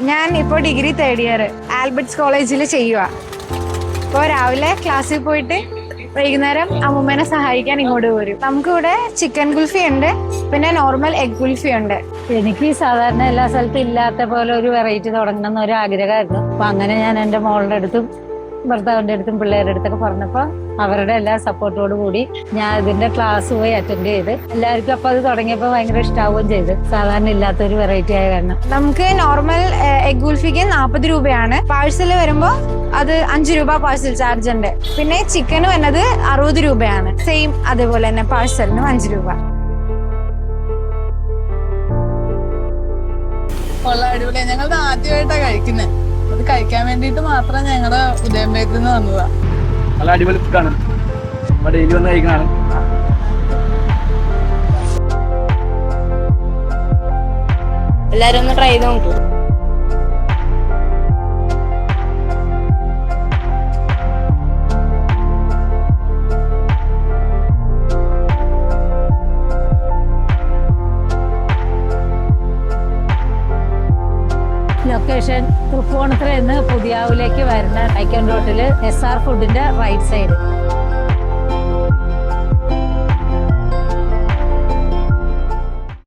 ഞാൻ ഇപ്പോൾ degree 3rd year Albert's കോളേജിൽ ചെയ്യുക. ഇപ്പോൾ രാവിലെ ക്ലാസ്സിൽ പോയിട്ട് വൈകുന്നേരം അമ്മൂമ്മേനെ സഹായിക്കാൻ ഇങ്ങോട്ട് പോരും. നമുക്കിവിടെ ചിക്കൻ കുൽഫി ഉണ്ട്, പിന്നെ നോർമൽ എഗ് കുൽഫി ഉണ്ട്. എനിക്ക് സാധാരണ എല്ലാ സ്ഥലത്തും ഇല്ലാത്ത പോലെ ഒരു വെറൈറ്റി തുടങ്ങണം എന്നൊരു ആഗ്രഹമായിരുന്നു. അപ്പൊ അങ്ങനെ ഞാൻ എൻ്റെ മോളുടെ അടുത്തും ഭർത്താവിന്റെ അടുത്തും പിള്ളേരുടെ അടുത്തൊക്കെ പറഞ്ഞപ്പോ അവരുടെ എല്ലാ സപ്പോർട്ടോടു കൂടി ഞാൻ ഇതിന്റെ ക്ലാസ് പോയി അറ്റൻഡ് ചെയ്ത് എല്ലാവർക്കും അപ്പൊ അത് തുടങ്ങിയപ്പോ ഭയങ്കര ഇഷ്ടാവുകയും ചെയ്ത്. സാധാരണ ഇല്ലാത്തൊരു വെറൈറ്റി ആയ കാരണം. നമുക്ക് നോർമൽ എഗ് കുൽഫിക്ക് 40 രൂപയാണ്. പാഴ്സൽ വരുമ്പോ അത് 5 രൂപ പാഴ്സൽ ചാർജ് ഉണ്ട്. പിന്നെ ചിക്കന് വന്നത് 60 രൂപയാണ്. സെയിം അതേപോലെ തന്നെ പാഴ്സലിനും 5 രൂപ. അടിപൊളിയാ. ഞങ്ങൾ ആദ്യമായിട്ടാ കഴിക്കുന്നത്. അത് കഴിക്കാൻ വേണ്ടിട്ട് മാത്രം ഞങ്ങളുടെ ഉദയംപേരത്തിൽ നിന്ന് വന്നതാ. നല്ല അടിപൊളി ഫുഡാണ്. ഡെയിലി വന്ന് കഴിക്കണാണ്. എല്ലാരും ഒന്ന് ട്രൈ ചെയ്ത് നോക്കൂ. ലൊക്കേഷൻ തൃപ്പൂണിത്തുറ എന്ന് പുതിയാവിലേക്ക് വരുന്ന ഐക്കൺ റോട്ടില് SR ഫുഡിന്റെ റൈറ്റ് സൈഡ്.